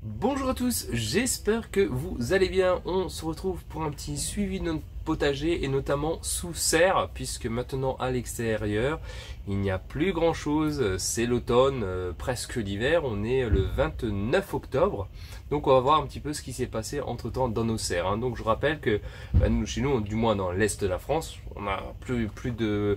Bonjour à tous, j'espère que vous allez bien. On se retrouve pour un petit suivi de notre potager et notamment sous serre, puisque maintenant à l'extérieur il n'y a plus grand chose, c'est l'automne, presque l'hiver, on est le 29 octobre, donc on va voir un petit peu ce qui s'est passé entre temps dans nos serres. Donc je rappelle que nous, chez nous, du moins dans l'est de la France, on n'a plus de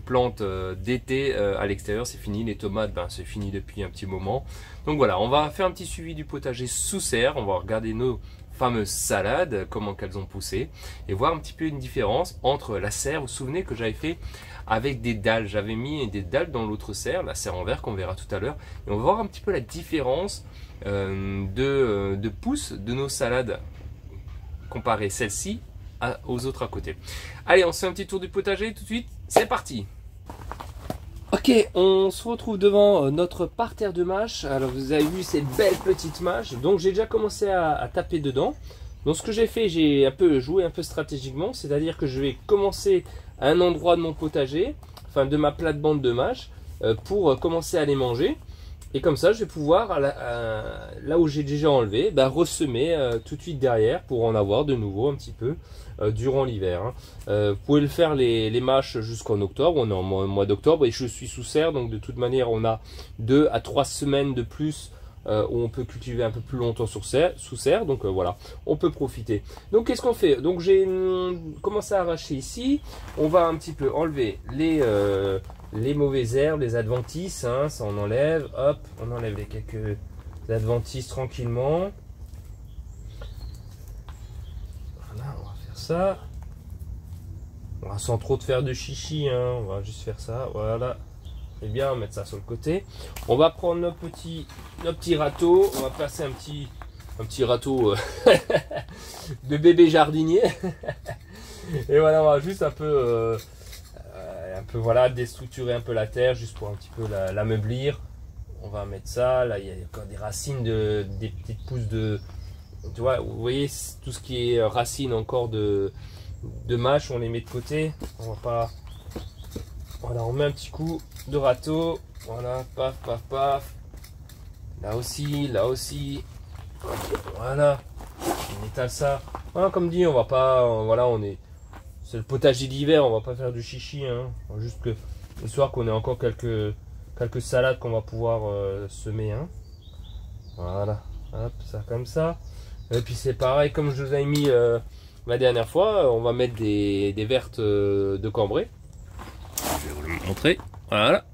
plantes d'été à l'extérieur, c'est fini. Les tomates, c'est fini depuis un petit moment. Donc voilà, on va faire un petit suivi du potager sous serre, on va regarder nos fameuses salades, comment qu'elles ont poussé, et voir un petit peu une différence entre la serre. Vous vous souvenez que j'avais fait avec des dalles, j'avais mis des dalles dans l'autre serre, la serre en verre qu'on verra tout à l'heure, et on va voir un petit peu la différence de pousse de nos salades, comparer celle-ci aux autres à côté. Allez, on se fait un petit tour du potager tout de suite, c'est parti! Ok, on se retrouve devant notre parterre de mâches. Alors vous avez vu ces belles petites mâches. Donc j'ai déjà commencé à taper dedans. Donc ce que j'ai fait, j'ai un peu joué un peu stratégiquement. C'est-à-dire que je vais commencer à un endroit de mon potager, enfin de ma plate-bande de mâches, pour commencer à les manger. Et comme ça, je vais pouvoir, là où j'ai déjà enlevé, ressemer tout de suite derrière pour en avoir de nouveau un petit peu durant l'hiver. Vous pouvez le faire les mâches jusqu'en octobre, on est en mois d'octobre et je suis sous serre, donc de toute manière on a 2 à 3 semaines de plus où on peut cultiver un peu plus longtemps sous serre, donc voilà, on peut profiter. Donc qu'est-ce qu'on fait? Donc j'ai commencé à arracher ici, on va un petit peu enlever les mauvaises herbes, les adventices, ça on enlève, hop, on enlève les quelques adventices tranquillement. Voilà, on va faire ça. Voilà, sans trop de faire de chichi, on va juste faire ça, voilà. C'est bien, on va mettre ça sur le côté. On va prendre nos petits râteaux, on va passer un petit râteau de bébé jardinier. Et voilà, on va juste un peu voilà, déstructurer un peu la terre juste pour un petit peu l'ameublir. On va mettre ça, là il y a encore des racines, des petites pousses de, tu vois, vous voyez tout ce qui est racines encore de mâche, on les met de côté. On va pas, voilà, on met un petit coup de râteau, voilà, paf paf paf, là aussi, voilà, on étale ça. Voilà, comme dit, on va pas, voilà, c'est le potager d'hiver, on va pas faire du chichi, juste que le soir qu'on ait encore quelques salades qu'on va pouvoir semer, voilà, hop, ça comme ça. Et puis c'est pareil, comme je vous avais mis la dernière fois, on va mettre des vertes de Cambrai. Je vais vous le montrer, voilà.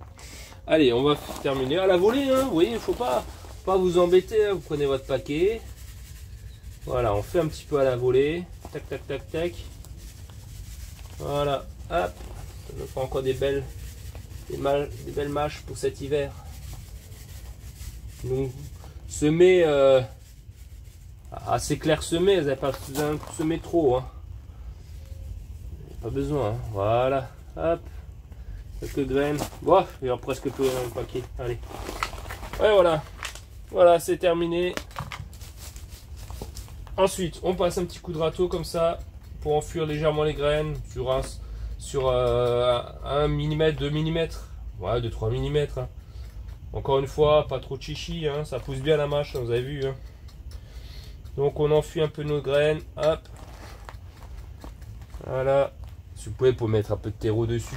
Allez, on va terminer à la volée, vous voyez, il faut pas vous embêter, vous prenez votre paquet. Voilà, on fait un petit peu à la volée, tac tac tac tac. Voilà, hop, ça nous prend encore des belles mâches pour cet hiver. Donc, semer assez clairsemé, vous n'avez pas besoin de semer trop. Pas besoin, voilà, hop, quelques graines. Bon, il y a presque plus rien dans le paquet. Allez, ouais, voilà, c'est terminé. Ensuite, on passe un petit coup de râteau comme ça, pour enfuir légèrement les graines sur 1 mm, 2 mm, ouais, 2-3 mm. Encore une fois, pas trop de chichi, ça pousse bien la mâche, vous avez vu. Donc on enfuit un peu nos graines, hop. Voilà. Si vous pouvez mettre un peu de terreau dessus.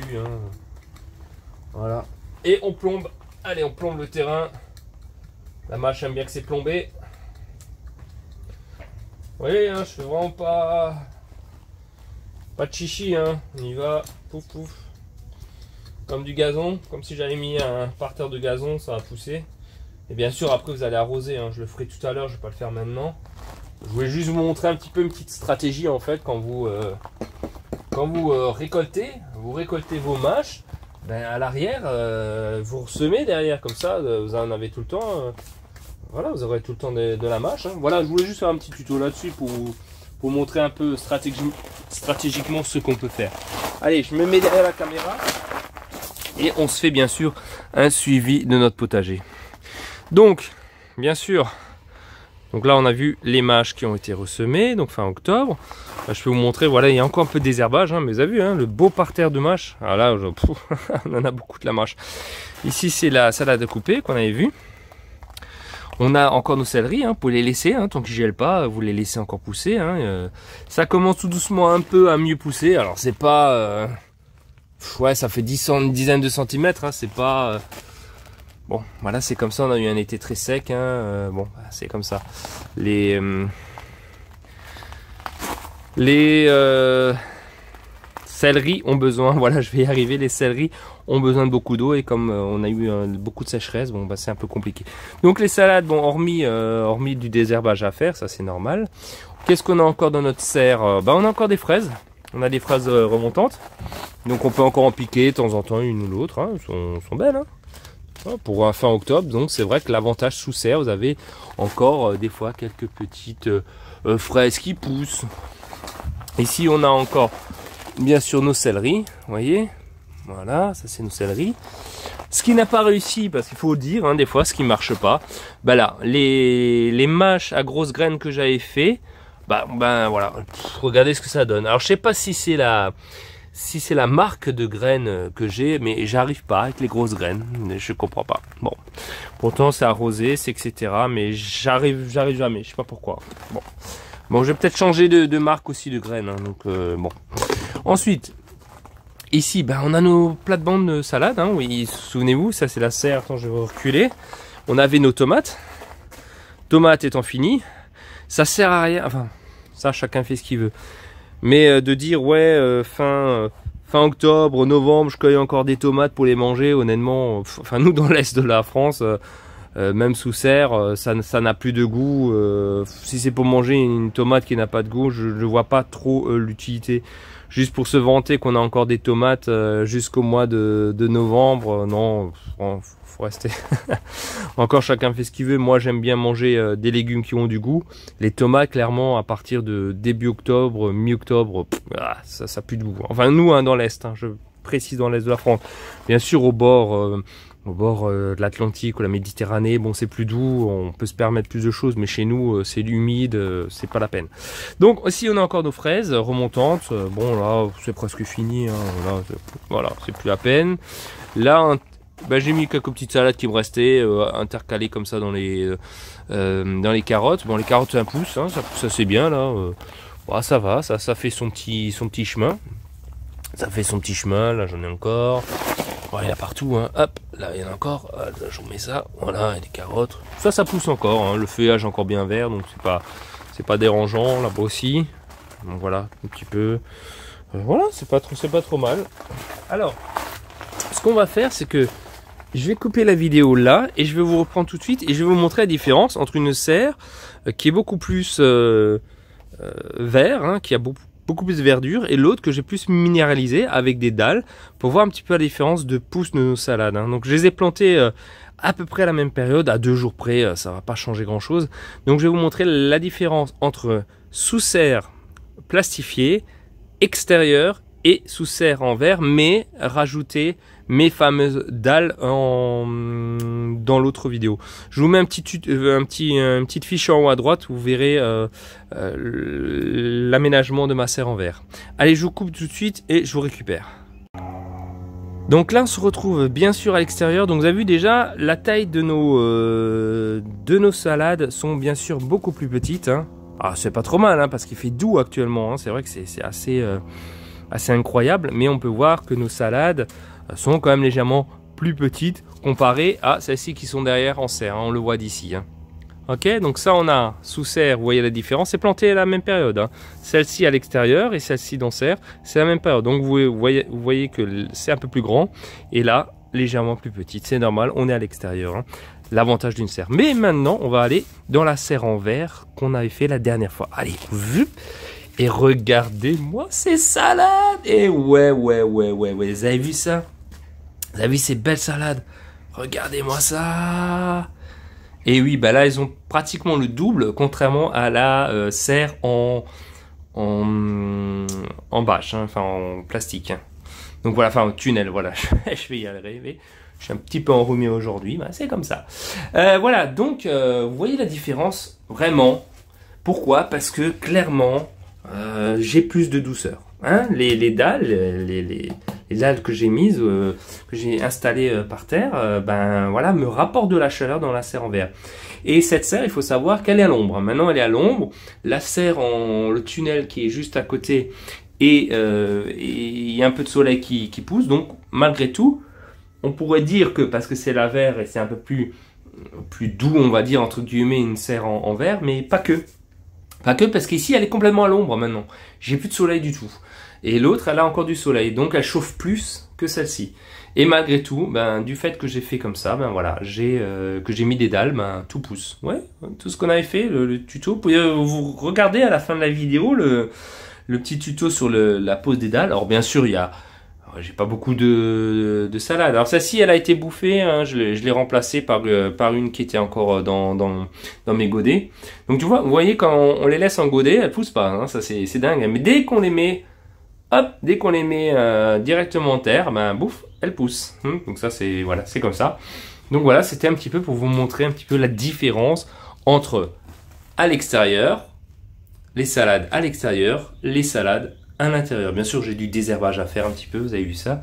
Voilà. Et on plombe. Allez, on plombe le terrain. La mâche aime bien que c'est plombé. Vous voyez, je fais vraiment pas de chichi, on y va, pouf pouf, comme du gazon, comme si j'avais mis un parterre de gazon, ça va pousser. Et bien sûr après vous allez arroser, je le ferai tout à l'heure, je vais pas le faire maintenant. Je voulais juste vous montrer un petit peu une petite stratégie en fait quand vous récoltez vos mâches, à l'arrière vous ressemez derrière, comme ça vous en avez tout le temps, voilà, vous aurez tout le temps de la mâche. Voilà, je voulais juste faire un petit tuto là-dessus pour montrer un peu stratégiquement ce qu'on peut faire. Allez, je me mets derrière la caméra et on se fait bien sûr un suivi de notre potager. Donc, bien sûr, donc là on a vu les mâches qui ont été ressemées, donc fin octobre. Là, je peux vous montrer, voilà, il y a encore un peu de désherbage, mais vous avez vu, le beau parterre de mâches. Alors là, on en a beaucoup de la mâche. Ici, c'est la salade coupée qu'on avait vue. On a encore nos céleris, hein, vous pouvez les laisser, hein, tant qu'ils gèlent pas, vous les laissez encore pousser. Hein, ça commence tout doucement un peu à mieux pousser. Alors c'est pas... ouais, ça fait une dizaine de centimètres, hein, c'est pas... bon, voilà, c'est comme ça, on a eu un été très sec. Hein, bon, c'est comme ça. Les céleris ont besoin, voilà, je vais y arriver, les céleris ont besoin de beaucoup d'eau et comme on a eu beaucoup de sécheresse, bon bah c'est un peu compliqué. Donc les salades, bon, hormis du désherbage à faire, ça c'est normal. Qu'est-ce qu'on a encore dans notre serre? Bah on a encore des fraises, on a des fraises remontantes, donc on peut encore en piquer de temps en temps une ou l'autre, hein. Elles sont belles, hein. Pour un fin octobre, donc c'est vrai que l'avantage sous serre, vous avez encore des fois quelques petites fraises qui poussent. Ici on a encore bien sûr nos céleris, vous voyez, voilà, ça c'est nos céleris. Ce qui n'a pas réussi, parce qu'il faut le dire, hein, des fois ce qui marche pas, bah là, les mâches à grosses graines que j'avais fait, bah voilà, regardez ce que ça donne. Alors je sais pas si c'est la marque de graines que j'ai, mais j'arrive pas avec les grosses graines, je comprends pas. Bon, pourtant c'est arrosé, c'est etc, mais j'arrive jamais, je sais pas pourquoi. Bon, je vais peut-être changer de marque aussi de graines, hein, donc bon. Ensuite, ici, ben, on a nos plates-bandes de salade, hein, oui, souvenez-vous, ça c'est la serre, attends, je vais reculer. On avait nos tomates, tomates étant finies, ça sert à rien, enfin, ça chacun fait ce qu'il veut. Mais de dire, ouais, fin octobre, novembre, je cueille encore des tomates pour les manger, honnêtement, enfin nous dans l'est de la France, même sous serre, ça n'a plus de goût. Si c'est pour manger une tomate qui n'a pas de goût, je ne vois pas trop l'utilité. Juste pour se vanter qu'on a encore des tomates jusqu'au mois de novembre, non, faut rester. Encore chacun fait ce qu'il veut. Moi j'aime bien manger des légumes qui ont du goût. Les tomates, clairement, à partir de début octobre, mi-octobre, ça pue de goût. Enfin nous, hein, dans l'Est, hein, je précise dans l'Est de la France. Bien sûr au bord de l'Atlantique ou la Méditerranée, bon c'est plus doux, on peut se permettre plus de choses, mais chez nous c'est humide, c'est pas la peine. Donc aussi on a encore nos fraises remontantes, bon là c'est presque fini, hein, voilà, c'est plus la peine. Là j'ai mis quelques petites salades qui me restaient, intercalées comme ça dans les carottes. Bon les carottes c'est un pouce, hein, ça pousse assez bien là, ça va, ça fait son petit chemin. Ça fait son petit chemin, là j'en ai encore. Bon, il y en a partout, hein. Hop, là il y en a encore. Je vous mets ça, voilà, et des carottes. Ça pousse encore, hein. Le feuillage est encore bien vert, donc c'est pas dérangeant, là-bas aussi. Donc voilà, un petit peu. Voilà, c'est pas trop mal. Alors, ce qu'on va faire, c'est que je vais couper la vidéo là, et je vais vous reprendre tout de suite, et je vais vous montrer la différence entre une serre qui est beaucoup plus vert, hein, qui a beaucoup plus de verdure, et l'autre que j'ai plus minéralisé avec des dalles pour voir un petit peu la différence de pousse de nos salades, hein. Donc je les ai plantées à peu près à la même période, à 2 jours près, ça va pas changer grand chose. Donc je vais vous montrer la différence entre sous serre plastifiée, extérieure et sous serre en verre, mais rajouter mes fameuses dalles dans l'autre vidéo. Je vous mets une petite fiche en haut à droite où vous verrez l'aménagement de ma serre en verre. Allez, je vous coupe tout de suite et je vous récupère. Donc là on se retrouve bien sûr à l'extérieur. Donc vous avez vu déjà la taille de nos salades sont bien sûr beaucoup plus petites, hein. Ah, c'est pas trop mal, hein, parce qu'il fait doux actuellement, hein. C'est vrai que c'est assez incroyable, mais on peut voir que nos salades sont quand même légèrement plus petites comparées à celles-ci qui sont derrière en serre, hein, on le voit d'ici, hein. Ok, donc ça on a sous serre, vous voyez la différence, c'est planté à la même période, hein. Celle-ci à l'extérieur et celle-ci dans serre, c'est la même période, donc vous voyez que c'est un peu plus grand, et là légèrement plus petite, c'est normal, on est à l'extérieur, hein. L'avantage d'une serre. Mais maintenant on va aller dans la serre en verre qu'on avait fait la dernière fois. Allez, et regardez-moi ces salades. Et ouais, vous avez vu ça? Vous avez vu ces belles salades? Regardez-moi ça. Et oui, bah là, elles ont pratiquement le double, contrairement à la serre en bâche, hein, enfin en plastique, hein. Donc voilà, enfin en tunnel, voilà. Je vais y arriver. Je suis un petit peu enrhumé aujourd'hui, bah, c'est comme ça. Voilà, donc vous voyez la différence, vraiment. Pourquoi? Parce que clairement, j'ai plus de douceur, hein. Les dalles, les dalles que j'ai mises, que j'ai installées par terre, ben voilà, me rapportent de la chaleur dans la serre en verre. Et cette serre, il faut savoir qu'elle est à l'ombre. Maintenant, elle est à l'ombre. La serre le tunnel qui est juste à côté, et il y a un peu de soleil qui pousse. Donc, malgré tout, on pourrait dire que parce que c'est la verre et c'est un peu plus doux, on va dire, entre guillemets, une serre en verre, mais pas que. Pas que, parce qu'ici, elle est complètement à l'ombre maintenant. J'ai plus de soleil du tout. Et l'autre, elle a encore du soleil. Donc, elle chauffe plus que celle-ci. Et malgré tout, ben, du fait que j'ai fait comme ça, ben voilà, que j'ai mis des dalles, ben, tout pousse. Ouais, tout ce qu'on avait fait, le tuto. Vous pouvez vous regarder à la fin de la vidéo le petit tuto sur la pose des dalles. Alors, bien sûr, j'ai pas beaucoup de salade. Alors celle-ci, elle a été bouffée. Hein, je l'ai remplacée par une qui était encore dans mes godets. Donc tu vois, vous voyez, quand on les laisse en godet, elles poussent pas. Hein, ça c'est dingue. Mais dès qu'on les met, hop, directement en terre, ben bouf, elles poussent. Donc ça c'est voilà, c'est comme ça. Donc voilà, c'était un petit peu pour vous montrer un petit peu la différence entre à l'extérieur, les salades à l'extérieur, les salades à l'intérieur. Bien sûr, j'ai du désherbage à faire un petit peu, vous avez vu ça.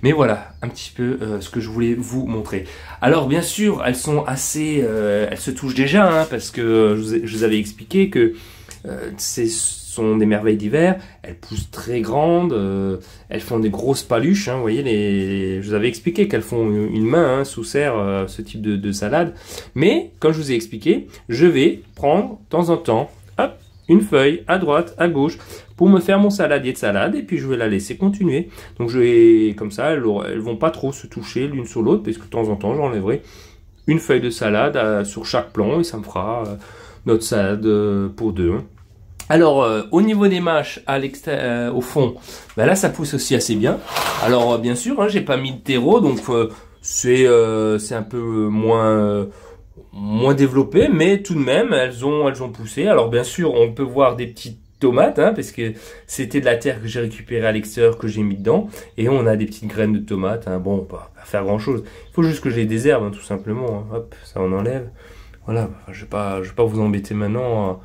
Mais voilà, un petit peu ce que je voulais vous montrer. Alors, bien sûr, elles sont assez... elles se touchent déjà, hein, parce que je vous avais expliqué que ce sont des merveilles d'hiver. Elles poussent très grandes, elles font des grosses paluches. Hein, vous voyez, je vous avais expliqué qu'elles font une main sous serre, ce type de salade. Mais, comme je vous ai expliqué, je vais prendre de temps en temps, hop, une feuille à droite, à gauche, pour me faire mon saladier de salade, et puis je vais la laisser continuer. Donc je vais, comme ça, elles vont pas trop se toucher l'une sur l'autre, parce que de temps en temps, j'enlèverai une feuille de salade sur chaque plan, et ça me fera notre salade pour deux. Alors, au niveau des mâches, au fond, ben là, ça pousse aussi assez bien. Alors, bien sûr, hein, j'ai pas mis de terreau, donc c'est un peu moins développé, mais tout de même, elles ont poussé. Alors, bien sûr, on peut voir des petites tomates, hein, parce que c'était de la terre que j'ai récupérée à l'extérieur, que j'ai mis dedans, et on a des petites graines de tomates. Hein. Bon, pas faire grand chose. Il faut juste que je les désherbe, hein, tout simplement. Hein. Hop, ça on enlève. Voilà, je vais pas vous embêter maintenant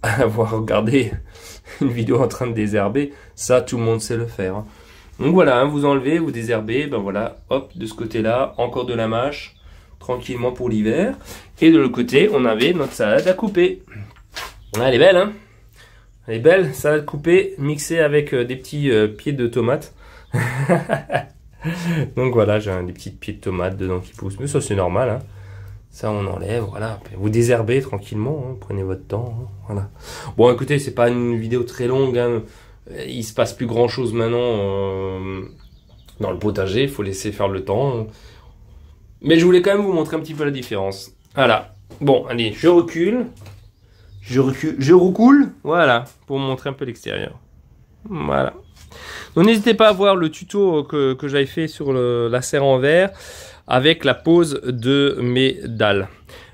à avoir regardé une vidéo en train de désherber. Ça, tout le monde sait le faire. Hein. Donc voilà, hein, vous enlevez, vous désherbez, ben voilà, hop, de ce côté-là, encore de la mâche, tranquillement pour l'hiver. Et de l'autre côté, on avait notre salade à couper. Elle est belle, hein? Elle est belle, salade coupée, mixée avec des petits pieds de tomates. Donc voilà, j'ai des petits pieds de tomates dedans qui poussent. Mais ça, c'est normal, hein. Ça, on enlève, voilà. Vous désherbez tranquillement, hein. Prenez votre temps, hein. Voilà. Bon, écoutez, c'est pas une vidéo très longue, hein. Il se passe plus grand chose maintenant dans le potager. Il faut laisser faire le temps. Mais je voulais quand même vous montrer un petit peu la différence. Voilà. Bon, allez, je recule. Je recoule, voilà, pour montrer un peu l'extérieur. Voilà. Donc n'hésitez pas à voir le tuto que j'avais fait sur la serre en verre avec la pose de mes dalles.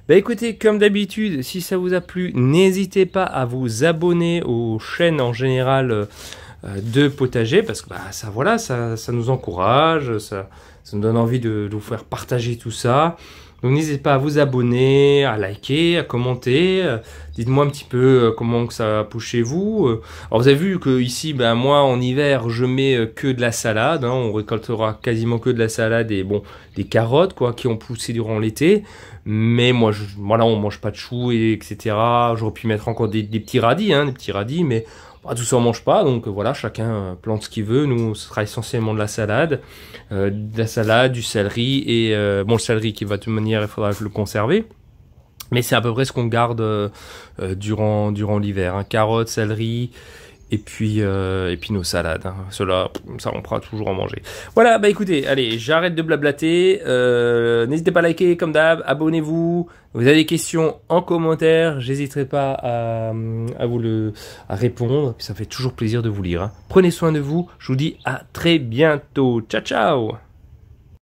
Bah écoutez, comme d'habitude, si ça vous a plu, n'hésitez pas à vous abonner aux chaînes en général de potager, parce que bah, ça, voilà, ça nous encourage, ça nous donne envie de vous faire partager tout ça. Donc n'hésitez pas à vous abonner, à liker, à commenter. Dites-moi un petit peu comment que ça pousse chez vous. Alors vous avez vu que ici, ben moi en hiver, je mets que de la salade. Hein, on récoltera quasiment que de la salade et bon, des carottes quoi, qui ont poussé durant l'été. Mais moi, voilà, on mange pas de choux et etc. J'aurais pu mettre encore des petits radis, hein, mais bah, tout ça on mange pas. Donc voilà, chacun plante ce qu'il veut. Nous, ce sera essentiellement de la salade, du céleri et bon, le céleri qui va de toute manière, il faudra le conserver. Mais c'est à peu près ce qu'on garde durant l'hiver. Hein. Carottes, céleri et puis nos salades. Hein. Cela, ça on pourra toujours en manger. Voilà, bah écoutez, allez, j'arrête de blablater. N'hésitez pas à liker comme d'hab, abonnez-vous. Vous avez des questions en commentaire, j'hésiterai pas à répondre. Puis ça fait toujours plaisir de vous lire. Hein. Prenez soin de vous. Je vous dis à très bientôt. Ciao, ciao.